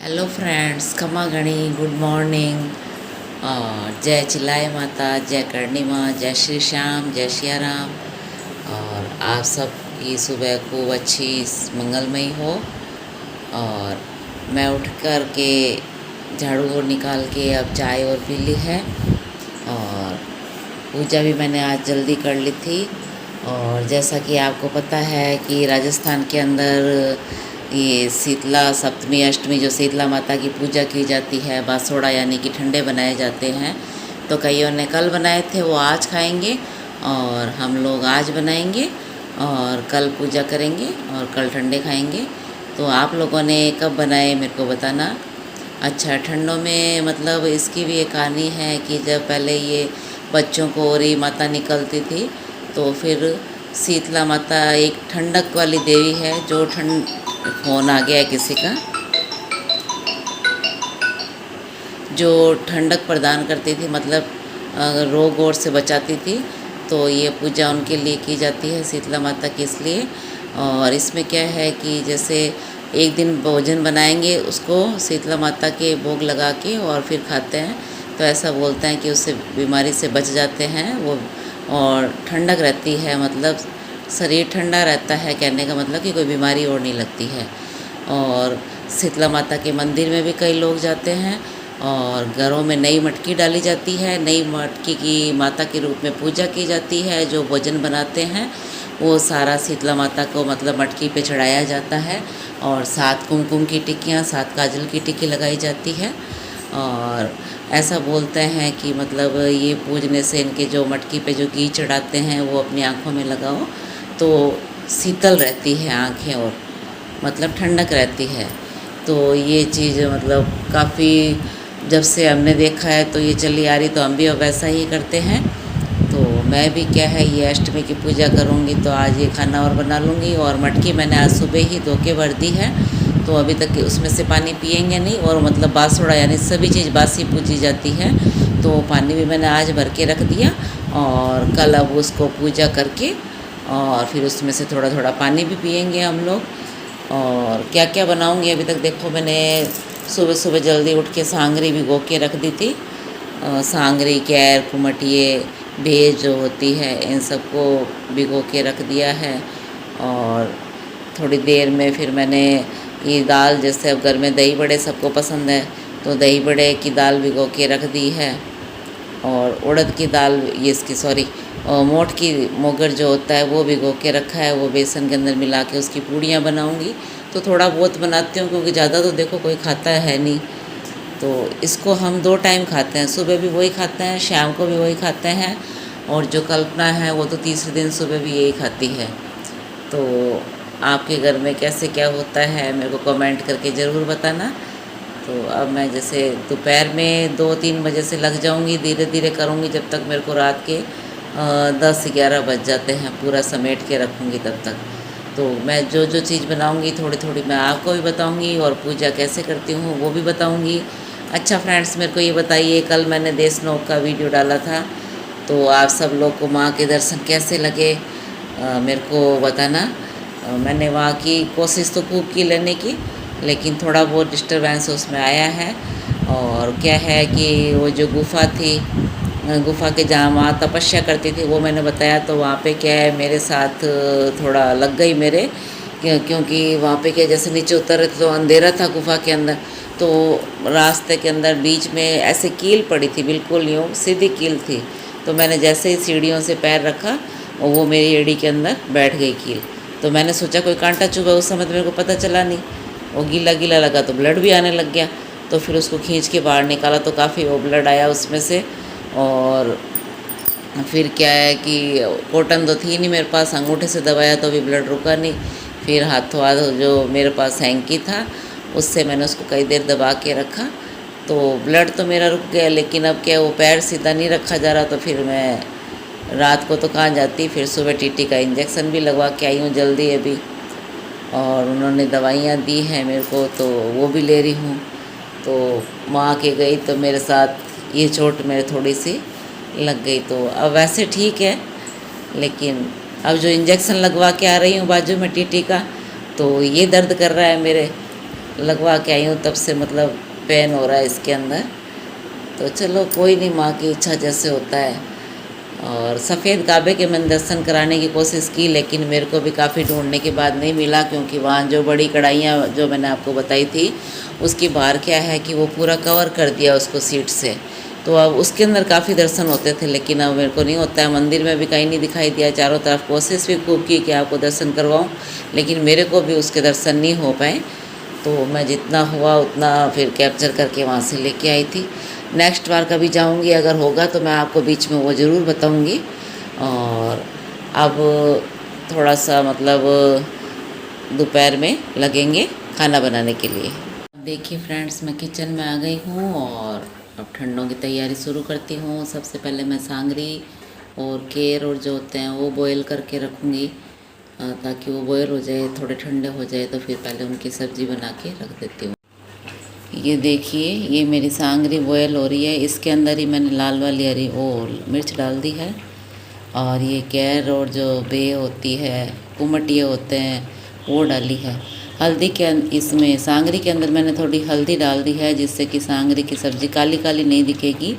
Hello friends, खमा गणी, good morning. और जय चिल्लाए माता, जय करणी माँ, जय श्री श्याम, जय सिया राम। और आप सब की सुबह खूब अच्छी मंगलमयी हो। और मैं उठ कर के झाड़ू और निकाल के अब चाय और पी ली है। और पूजा भी मैंने आज जल्दी कर ली थी। और जैसा कि आपको पता है कि राजस्थान के अंदर ये शीतला सप्तमी अष्टमी जो शीतला माता की पूजा की जाती है, बासोड़ा यानी कि ठंडे बनाए जाते हैं। तो कईयों ने कल बनाए थे, वो आज खाएंगे और हम लोग आज बनाएंगे और कल पूजा करेंगे और कल ठंडे खाएंगे। तो आप लोगों ने कब बनाए मेरे को बताना। अच्छा, ठंडों में मतलब इसकी भी एक कहानी है कि जब पहले ये बच्चों को औरी माता निकलती थी तो फिर शीतला माता एक ठंडक वाली देवी है जो फ़ोन आ गया है किसी का, जो ठंडक प्रदान करती थी, मतलब रोग और से बचाती थी। तो ये पूजा उनके लिए की जाती है, शीतला माता की, इसलिए। और इसमें क्या है कि जैसे एक दिन भोजन बनाएंगे, उसको शीतला माता के भोग लगा के और फिर खाते हैं, तो ऐसा बोलते हैं कि उससे बीमारी से बच जाते हैं वो। और ठंडक रहती है, मतलब शरीर ठंडा रहता है, कहने का मतलब कि कोई बीमारी और नहीं लगती है। और शीतला माता के मंदिर में भी कई लोग जाते हैं और घरों में नई मटकी डाली जाती है। नई मटकी की माता के रूप में पूजा की जाती है। जो भोजन बनाते हैं वो सारा शीतला माता को मतलब मटकी पे चढ़ाया जाता है। और 7 कुमकुम की टिक्कियाँ, 7 काजल की टिक्की लगाई जाती है। और ऐसा बोलते हैं कि मतलब ये पूजने से इनके जो मटकी पे जो घी चढ़ाते हैं वो अपनी आँखों में लगाओ तो शीतल रहती है आँखें और मतलब ठंडक रहती है। तो ये चीज़ मतलब काफ़ी जब से हमने देखा है तो ये चली आ रही, तो हम भी अब वैसा ही करते हैं। तो मैं भी क्या है, ये अष्टमी की पूजा करूँगी तो आज ये खाना और बना लूँगी। और मटकी मैंने आज सुबह ही धो के भर दी है, तो अभी तक उसमें से पानी पिएंगे नहीं। और मतलब बासोड़ा यानी सभी चीज़ बासी पूजी जाती है, तो पानी भी मैंने आज भर के रख दिया। और कल अब उसको पूजा करके और फिर उसमें से थोड़ा थोड़ा पानी भी पिएंगे हम लोग। और क्या क्या बनाऊंगी अभी तक देखो, मैंने सुबह सुबह जल्दी उठ के सांगरी भिगो के रख दी थी। सांगरी, कैर, कुमटिए, भेज जो होती है, इन सबको भिगो के रख दिया है। और थोड़ी देर में फिर मैंने ये दाल, जैसे अब घर में दही बड़े सबको पसंद है, तो दही बड़े की दाल भिगो के रख दी है। और उड़द की दाल, ये इसकी सॉरी मोठ की मोगर जो होता है वो भिगो के रखा है, वो बेसन के अंदर मिला के उसकी पूड़ियाँ बनाऊंगी। तो थोड़ा बहुत बनाती हूँ क्योंकि ज़्यादा तो देखो कोई खाता है नहीं। तो इसको हम 2 टाइम खाते हैं, सुबह भी वही खाते हैं, शाम को भी वही खाते हैं। और जो कल्पना है वो तो तीसरे दिन सुबह भी यही खाती है। तो आपके घर में कैसे क्या होता है मेरे को कमेंट करके ज़रूर बताना। तो अब मैं जैसे दोपहर में 2-3 बजे से लग जाऊंगी, धीरे धीरे करूंगी जब तक मेरे को रात के 10-11 बज जाते हैं, पूरा समेट के रखूंगी तब तक। तो मैं जो जो चीज़ बनाऊंगी थोड़ी थोड़ी मैं आपको भी बताऊंगी और पूजा कैसे करती हूँ वो भी बताऊंगी। अच्छा फ्रेंड्स, मेरे को ये बताइए, कल मैंने देशनोक का वीडियो डाला था, तो आप सब लोग को माँ के दर्शन कैसे लगे मेरे को बताना। मैंने वहाँ की कोशिश तो खूब की लेने की, लेकिन थोड़ा बहुत डिस्टरबेंस उसमें आया है। और क्या है कि वो जो गुफ़ा थी, गुफ़ा के जहाँ वहाँ तपस्या करती थी, वो मैंने बताया, तो वहाँ पे क्या है मेरे साथ थोड़ा लग गई मेरे, क्योंकि वहाँ पे क्या, जैसे नीचे उतर तो अंधेरा था गुफ़ा के अंदर, तो रास्ते के अंदर बीच में ऐसे कील पड़ी थी, बिल्कुल यूँ सीधी कील थी। तो मैंने जैसे ही सीढ़ियों से पैर रखा और वो मेरी एड़ी के अंदर बैठ गई कील। तो मैंने सोचा कोई कांटा चुभा, उस समय तो मेरे को पता चला नहीं, वो गीला गीला लगा तो ब्लड भी आने लग गया। तो फिर उसको खींच के बाहर निकाला तो काफ़ी वो ब्लड आया उसमें से। और फिर क्या है कि कॉटन तो थी नहीं मेरे पास, अंगूठे से दबाया तो भी ब्लड रुका नहीं। फिर हाथों हाथ जो मेरे पास हैंकी था उससे मैंने उसको कई देर दबा के रखा, तो ब्लड तो मेरा रुक गया। लेकिन अब क्या, वो पैर सीधा नहीं रखा जा रहा, तो फिर मैं रात को तो कहाँ जाती, फिर सुबह टीटी का इंजेक्शन भी लगवा के आई हूँ जल्दी अभी। और उन्होंने दवाइयाँ दी हैं मेरे को, तो वो भी ले रही हूँ। तो माँ के गई तो मेरे साथ ये चोट मेरे थोड़ी सी लग गई, तो अब वैसे ठीक है। लेकिन अब जो इंजेक्शन लगवा के आ रही हूँ बाजू में टीटी का, तो ये दर्द कर रहा है मेरे। लगवा के आई हूँ तब से मतलब पेन हो रहा है इसके अंदर। तो चलो कोई नहीं, माँ की इच्छा जैसे होता है। और सफ़ेद काबे के मैंने दर्शन कराने की कोशिश की, लेकिन मेरे को भी काफ़ी ढूंढने के बाद नहीं मिला, क्योंकि वहाँ जो बड़ी कढ़ाइयाँ जो मैंने आपको बताई थी उसकी बाहर क्या है कि वो पूरा कवर कर दिया उसको सीट से। तो अब उसके अंदर काफ़ी दर्शन होते थे, लेकिन अब मेरे को नहीं होता है। मंदिर में भी कहीं नहीं दिखाई दिया, चारों तरफ कोशिश भी खूब की कि आपको दर्शन करवाऊँ, लेकिन मेरे को भी उसके दर्शन नहीं हो पाए। तो मैं जितना हुआ उतना फिर कैप्चर करके वहाँ से लेके आई थी। नेक्स्ट बार कभी जाऊँगी, अगर होगा तो मैं आपको बीच में वो ज़रूर बताऊँगी। और अब थोड़ा सा मतलब दोपहर में लगेंगे खाना बनाने के लिए। देखिए फ्रेंड्स, मैं किचन में आ गई हूँ और अब ठंडों की तैयारी शुरू करती हूँ। सबसे पहले मैं सांगरी और केर और जो होते हैं वो बॉयल करके रखूँगी, ताकि वो बॉयल हो जाए, थोड़े ठंडे हो जाए तो फिर पहले उनकी सब्ज़ी बना के रख देती हूँ। ये देखिए, ये मेरी सांगरी बॉयल हो रही है। इसके अंदर ही मैंने लाल वाली हरी और मिर्च डाल दी है। और ये केर और जो बे होती है, कुमटिए होते हैं, वो डाली है। हल्दी के इसमें सांगरी के अंदर मैंने थोड़ी हल्दी डाल दी है, जिससे कि सांगरी की सब्ज़ी काली काली नहीं दिखेगी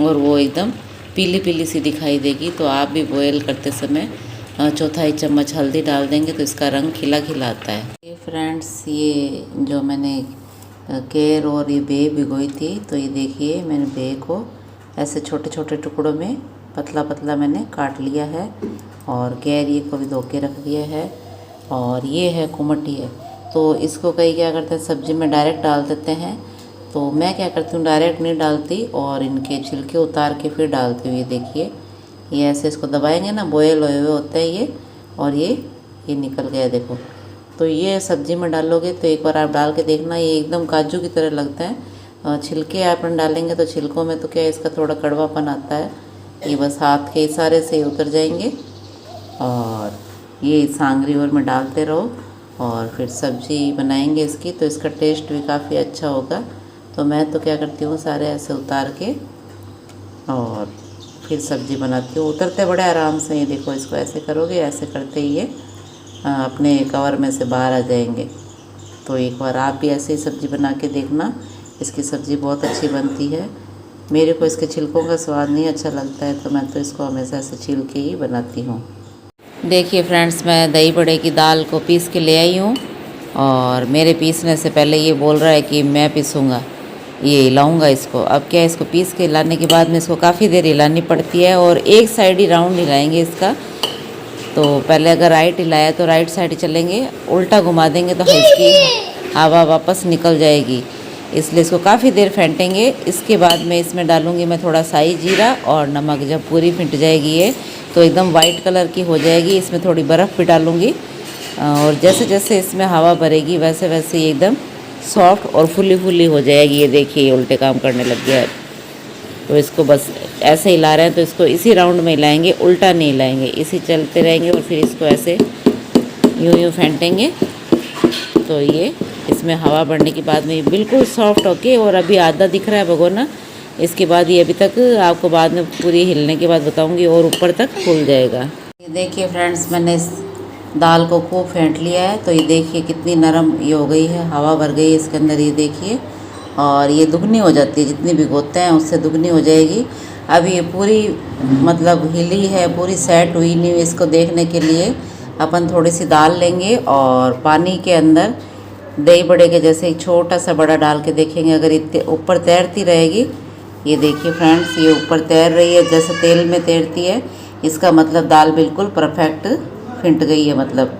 और वो एकदम पीली पीली सी दिखाई देगी। तो आप भी बॉयल करते समय चौथाई चम्मच हल्दी डाल देंगे तो इसका रंग खिला खिला आता है। ये फ्रेंड्स, ये जो मैंने केर और ये बे भिगोई थी, तो ये देखिए मैंने बे को ऐसे छोटे छोटे टुकड़ों में पतला पतला मैंने काट लिया है। और केर ये को भी धो के रख दिया है। और ये है कुमटी है, तो इसको कई क्या करते हैं सब्ज़ी में डायरेक्ट डाल देते हैं। तो मैं क्या करती हूँ, डायरेक्ट नहीं डालती और इनके छिलके उतार के फिर डालती हूँ। ये देखिए, ये ऐसे इसको दबाएंगे ना, बॉयल हुए हुए होते हैं ये, और ये निकल गया देखो। तो ये सब्ज़ी में डालोगे तो एक बार आप डाल के देखना, ये एकदम काजू की तरह लगता है। छिलके आप डालेंगे तो छिलकों में तो क्या है, इसका थोड़ा कड़वापन आता है। ये बस हाथ के इशारे से उतर जाएंगे। और ये सांगरी और में डालते रहो और फिर सब्ज़ी बनाएंगे इसकी, तो इसका टेस्ट भी काफ़ी अच्छा होगा। तो मैं तो क्या करती हूँ, सारे ऐसे उतार के और फिर सब्ज़ी बनाती हूँ। उतरते बड़े आराम से, ये देखो, इसको ऐसे करोगे, ऐसे करते ही ये अपने कवर में से बाहर आ जाएंगे। तो एक बार आप भी ऐसे ही सब्ज़ी बना के देखना, इसकी सब्ज़ी बहुत अच्छी बनती है। मेरे को इसके छिलकों का स्वाद नहीं अच्छा लगता है, तो मैं तो इसको हमेशा से छील के ही बनाती हूँ। देखिए फ्रेंड्स, मैं दही बड़े की दाल को पीस के ले आई हूँ और मेरे पीसने से पहले ये बोल रहा है कि मैं पीसूँगा, ये हिलाऊँगा इसको। अब क्या है, इसको पीस के हिलाने के बाद में इसको काफ़ी देर हिलानी पड़ती है और एक साइड ही राउंड हिलाएंगे इसका। तो पहले अगर राइट हिलाया तो राइट साइड चलेंगे, उल्टा घुमा देंगे तो इसकी हवा वापस निकल जाएगी, इसलिए इसको काफ़ी देर फेंटेंगे। इसके बाद में इसमें डालूँगी मैं थोड़ा शाही जीरा और नमक। जब पूरी फेंट जाएगी ये तो एकदम वाइट कलर की हो जाएगी। इसमें थोड़ी बर्फ़ भी डालूँगी और जैसे जैसे इसमें हवा भरेगी वैसे वैसे ये एकदम सॉफ्ट और फुली फुली हो जाएगी। ये देखिए, ये उल्टे काम करने लग गया है। तो इसको बस ऐसे हिला रहे हैं, तो इसको इसी राउंड में हिलाएंगे, उल्टा नहीं हिलाएंगे, इसी चलते रहेंगे और फिर इसको ऐसे यूं फेंटेंगे। तो ये इसमें हवा भरने के बाद में ये बिल्कुल सॉफ्ट होके, और अभी आधा दिख रहा है भगोना, इसके बाद ये अभी तक आपको बाद में पूरी हिलने के बाद बताऊंगी और ऊपर तक फूल जाएगा। ये देखिए फ्रेंड्स, मैंने इस दाल को खूब फेंट लिया है। तो ये देखिए कितनी नरम ये हो गई है, हवा भर गई है इसके अंदर, ये देखिए। और ये दुगनी हो जाती है, जितनी भिगोते हैं उससे दुगनी हो जाएगी। अभी ये पूरी मतलब हिली है, पूरी सेट हुई नहीं। इसको देखने के लिए अपन थोड़ी सी दाल लेंगे और पानी के अंदर दही बड़े के जैसे एक छोटा सा बड़ा डाल के देखेंगे, अगर इतने ऊपर तैरती रहेगी। ये देखिए फ्रेंड्स, ये ऊपर तैर रही है जैसे तेल में तैरती है, इसका मतलब दाल बिल्कुल परफेक्ट फिंट गई है, मतलब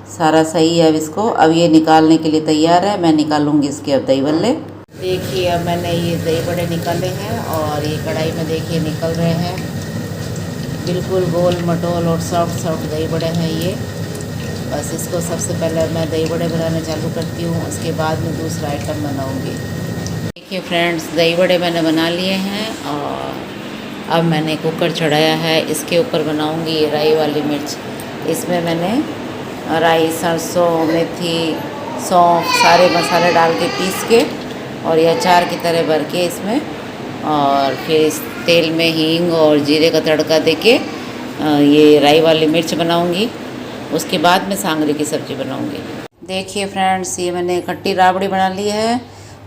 सारा सही है। अब इसको अब ये निकालने के लिए तैयार है, मैं निकालूंगी इसके अब दही बल्ले। देखिए, अब मैंने ये दही बड़े निकाले हैं और ये कढ़ाई में देखिए निकल रहे हैं, बिल्कुल गोल मटोल और सॉफ्ट सॉफ्ट दही बड़े हैं ये। बस इसको सबसे पहले मैं दही बड़े बनाने चालू करती हूँ, उसके बाद में दूसरा आइटम बनाऊँगी। देखिए फ्रेंड्स, दही बड़े मैंने बना लिए हैं और अब मैंने कुकर चढ़ाया है। इसके ऊपर बनाऊँगी राई वाली मिर्च। इसमें मैंने राई, सरसों, मेथी, सौंफ सारे मसाले डाल के पीस के और ये अचार की तरह भर के इसमें, और फिर इस तेल में हींग और जीरे का तड़का देके ये राई वाली मिर्च बनाऊंगी। उसके बाद में सांगरी की सब्ज़ी बनाऊंगी। देखिए फ्रेंड्स, ये मैंने खट्टी राबड़ी बना ली है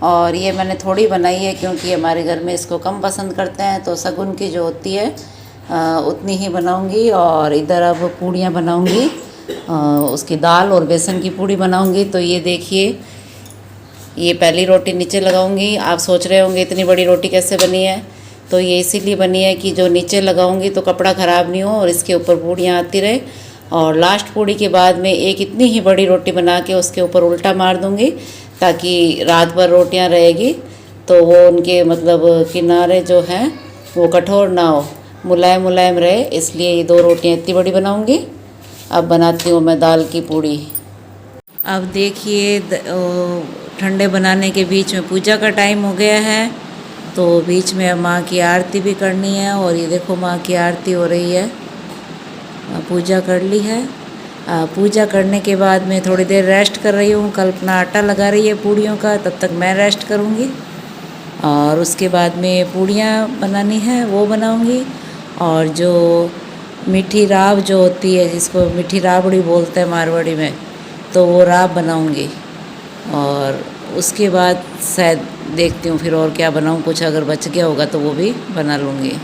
और ये मैंने थोड़ी बनाई है क्योंकि हमारे घर में इसको कम पसंद करते हैं, तो सगुन की जो होती है उतनी ही बनाऊंगी। और इधर अब पूड़ियाँ बनाऊंगी, उसकी दाल और बेसन की पूड़ी बनाऊंगी। तो ये देखिए, ये पहली रोटी नीचे लगाऊंगी। आप सोच रहे होंगे इतनी बड़ी रोटी कैसे बनी है, तो ये इसीलिए बनी है कि जो नीचे लगाऊंगी तो कपड़ा ख़राब नहीं हो और इसके ऊपर पूड़ियाँ आती रहे। और लास्ट पूड़ी के बाद में एक इतनी ही बड़ी रोटी बना के उसके ऊपर उल्टा मार दूंगी ताकि रात भर रोटियां रहेगी तो वो उनके मतलब किनारे जो हैं वो कठोर ना हो, मुलायम मुलायम रहे, इसलिए ये 2 रोटियां इतनी बड़ी बनाऊंगी। अब बनाती हूँ मैं दाल की पूड़ी। अब देखिए, ठंडे बनाने के बीच में पूजा का टाइम हो गया है, तो बीच में अब माँ की आरती भी करनी है। और ये देखो माँ की आरती हो रही है, पूजा कर ली है। पूजा करने के बाद में थोड़ी देर रेस्ट कर रही हूँ। कल्पना आटा लगा रही है पूड़ियों का, तब तक मैं रेस्ट करूँगी। और उसके बाद में पूड़ियाँ बनानी है वो बनाऊँगी। और जो मीठी राब जो होती है, जिसको मीठी राबड़ी बोलते हैं मारवाड़ी में, तो वो राब बनाऊँगी। और उसके बाद शायद देखती हूँ फिर और क्या बनाऊँ, कुछ अगर बच गया होगा तो वो भी बना लूँगी।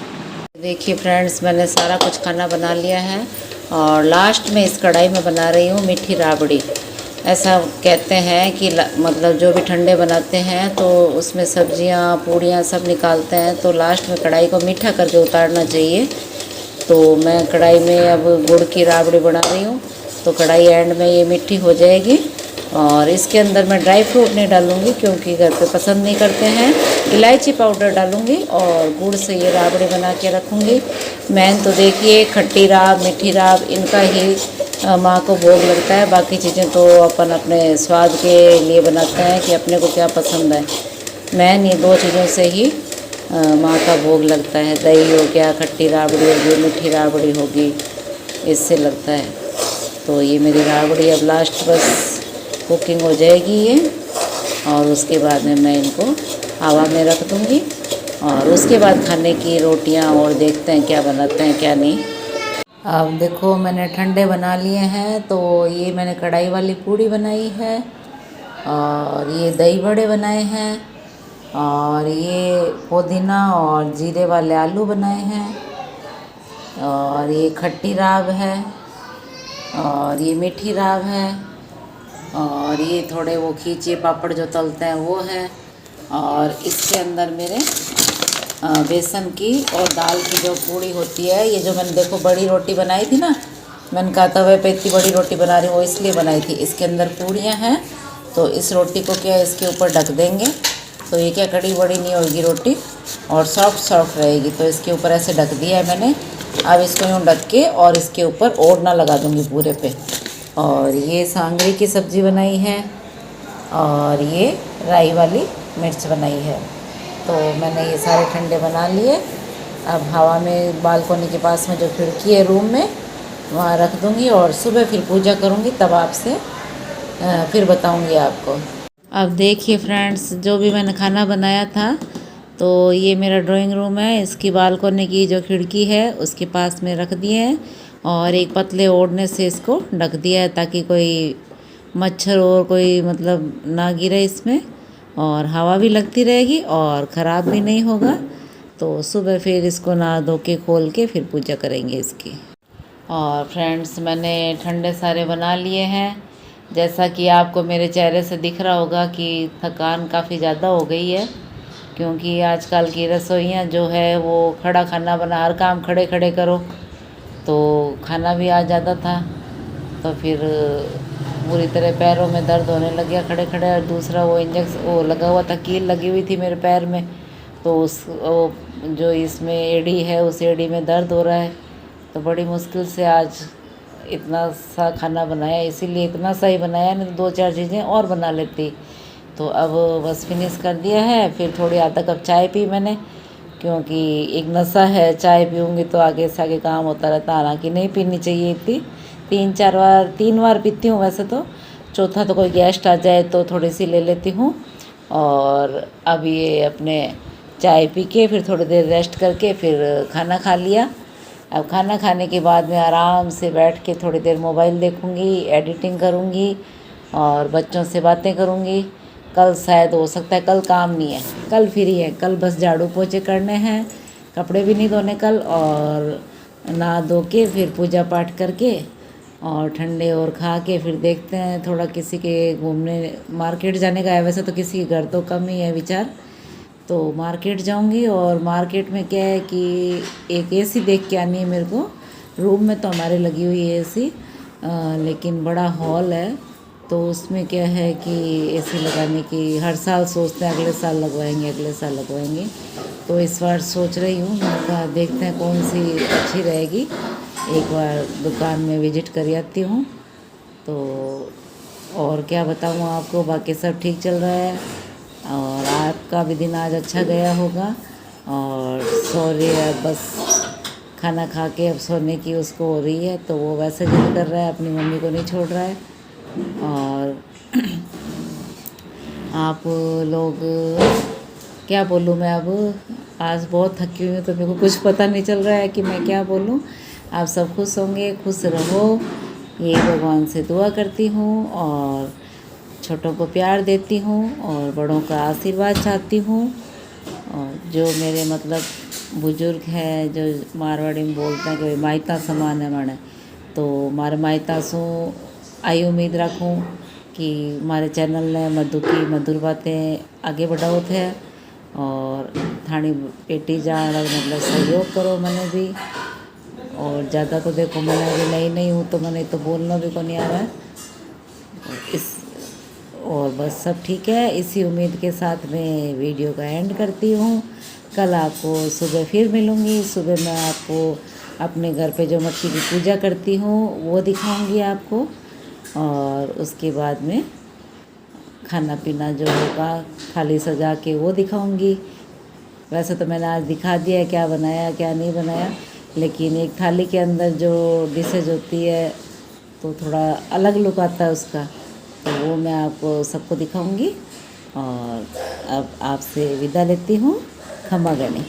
देखिए फ्रेंड्स, मैंने सारा कुछ खाना बना लिया है और लास्ट में इस कढ़ाई में बना रही हूँ मीठी राबड़ी। ऐसा कहते हैं कि मतलब जो भी ठंडे बनाते हैं तो उसमें सब्जियाँ पूड़ियाँ सब निकालते हैं, तो लास्ट में कढ़ाई को मीठा करके उतारना चाहिए। तो मैं कढ़ाई में अब गुड़ की राबड़ी बना रही हूँ, तो कढ़ाई एंड में ये मीठी हो जाएगी। और इसके अंदर मैं ड्राई फ्रूट नहीं डालूँगी क्योंकि घर पे पसंद नहीं करते हैं। इलायची पाउडर डालूँगी और गुड़ से ये राबड़ी बना के रखूँगी। मैन तो देखिए खट्टी राब, मीठी राब, इनका ही माँ को भोग लगता है। बाकी चीज़ें तो अपन अपने स्वाद के लिए बनाते हैं कि अपने को क्या पसंद है। मैन ये 2 चीज़ों से ही माँ का भोग लगता है। दही हो गया, खट्टी राबड़ी होगी, मीठी राबड़ी होगी, इससे लगता है। तो ये मेरी राबड़ी अब लास्ट बस कुकिंग हो जाएगी ये, और उसके बाद में मैं इनको हवा में रख दूँगी। और उसके बाद खाने की रोटियां और देखते हैं क्या बनाते हैं क्या नहीं। अब देखो मैंने ठंडे बना लिए हैं, तो ये मैंने कढ़ाई वाली पूड़ी बनाई है और ये दही बड़े बनाए हैं और ये पुदीना और जीरे वाले आलू बनाए हैं और ये खट्टी राब है और ये मीठी राब है और ये थोड़े वो खींचे पापड़ जो तलते हैं वो है। और इसके अंदर मेरे बेसन की और दाल की जो पूड़ी होती है, ये जो मैंने देखो बड़ी रोटी बनाई थी ना, मैंने कहा तवे पे इतनी बड़ी रोटी बना रही हूँ, वो इसलिए बनाई थी। इसके अंदर पूड़ियाँ हैं, तो इस रोटी को क्या इसके ऊपर ढक देंगे, तो ये क्या कड़ी बड़ी नहीं होगी रोटी और सॉफ्ट सॉफ्ट रहेगी। तो इसके ऊपर ऐसे ढक दिया है मैंने। अब इसको यूँ ढक के और इसके ऊपर ओढ़ना लगा दूँगी पूरे पे। और ये सांगरी की सब्ज़ी बनाई है और ये राई वाली मिर्च बनाई है। तो मैंने ये सारे ठंडे बना लिए। अब हवा में बालकोनी के पास में जो खिड़की है रूम में, वहाँ रख दूँगी और सुबह फिर पूजा करूँगी, तब आपसे फिर बताऊँगी आपको। अब देखिए फ्रेंड्स, जो भी मैंने खाना बनाया था, तो ये मेरा ड्राइंग रूम है, इसकी बालकोनी की जो खिड़की है उसके पास में रख दिए हैं और एक पतले ओढ़ने से इसको ढक दिया है ताकि कोई मच्छर और कोई मतलब ना गिरे इसमें, और हवा भी लगती रहेगी और ख़राब भी नहीं होगा। तो सुबह फिर इसको नहा धो के खोल के फिर पूजा करेंगे इसकी। और फ्रेंड्स, मैंने ठंडे सारे बना लिए हैं। जैसा कि आपको मेरे चेहरे से दिख रहा होगा कि थकान काफ़ी ज़्यादा हो गई है, क्योंकि आजकल की रसोइयाँ जो है वो खड़ा खाना बना, हर काम खड़े खड़े करो, तो खाना भी आ जाता था। तो फिर पूरी तरह पैरों में दर्द होने लग गया खड़े खड़े। और दूसरा वो इंजेक्शन वो लगा हुआ था, कील लगी हुई थी मेरे पैर में, तो उस वो जो इसमें एड़ी है उस एड़ी में दर्द हो रहा है। तो बड़ी मुश्किल से आज इतना सा खाना बनाया, इसीलिए इतना सा ही बनाया, नहीं तो 2-4 चीज़ें और बना लेती। तो अब बस फिनिश कर दिया है। फिर थोड़ी आधा कप चाय पी मैंने, क्योंकि एक नशा है, चाय पीऊँगी तो आगे से आगे काम होता रहता। हालांकि नहीं पीनी चाहिए इतनी, 3 बार पीती हूँ वैसे तो, चौथा तो कोई गेस्ट आ जाए तो थोड़ी सी ले लेती हूँ। और अब ये अपने चाय पी के फिर थोड़ी देर रेस्ट करके फिर खाना खा लिया। अब खाना खाने के बाद में आराम से बैठ के थोड़ी देर मोबाइल देखूँगी, एडिटिंग करूँगी और बच्चों से बातें करूँगी। कल शायद हो सकता है, कल काम नहीं है, कल फ्री है, कल बस झाड़ू पोछे करने हैं, कपड़े भी नहीं धोने कल। और नहा धो के फिर पूजा पाठ करके और ठंडे और खा के फिर देखते हैं, थोड़ा किसी के घूमने मार्केट जाने का है। वैसे तो किसी के घर तो कम ही है विचार, तो मार्केट जाऊंगी। और मार्केट में क्या है कि एक एसी देख के आनी है मेरे को। रूम में तो हमारे लगी हुई है एसी, लेकिन बड़ा हॉल है, तो उसमें क्या है कि एसी लगाने की हर साल सोचते हैं अगले साल लगवाएंगे, अगले साल लगवाएंगे। तो इस बार सोच रही हूँ, मैं कहा देखते हैं कौन सी अच्छी रहेगी, एक बार दुकान में विजिट कर आती हूँ। तो और क्या बताऊँ आपको, बाकी सब ठीक चल रहा है और आपका भी दिन आज अच्छा गया होगा। और सो रही है, बस खाना खा के अब सोने की उसको हो रही है, तो वो वैसे जिद कर रहा है, अपनी मम्मी को नहीं छोड़ रहा है। और आप लोग, क्या बोलूँ मैं अब, आज बहुत थकी हुई हूँ तो मेरे को कुछ पता नहीं चल रहा है कि मैं क्या बोलूँ। आप सब खुश होंगे, खुश रहो, ये भगवान से दुआ करती हूँ। और छोटों को प्यार देती हूँ और बड़ों का आशीर्वाद चाहती हूँ। और जो मेरे मतलब बुजुर्ग हैं, जो मारवाड़ी में बोलते हैं कि मायता समान है माने, तो मारे मायता सु आई उम्मीद रखूँ कि हमारे चैनल ने मधु की मधुर बातें आगे बढ़ाओ थे और थानी पेटी जान मतलब सहयोग करो मैंने भी। और ज़्यादा तो देखो मैंने अभी नई नई हूँ तो मैंने तो बोलना भी को नहीं आ रहा है इस। और बस सब ठीक है, इसी उम्मीद के साथ मैं वीडियो का एंड करती हूँ। कल आपको सुबह फिर मिलूँगी। सुबह मैं आपको अपने घर पे जो मटकी की पूजा करती हूँ वो दिखाऊंगी आपको, और उसके बाद में खाना पीना जो होगा थाली सजा के वो दिखाऊंगी। वैसे तो मैंने आज दिखा दिया है क्या बनाया क्या नहीं बनाया, लेकिन एक थाली के अंदर जो डिशेज होती है तो थोड़ा अलग लुक आता है उसका, तो वो मैं आपको सबको दिखाऊंगी। और अब आपसे विदा लेती हूँ, खमा गणी।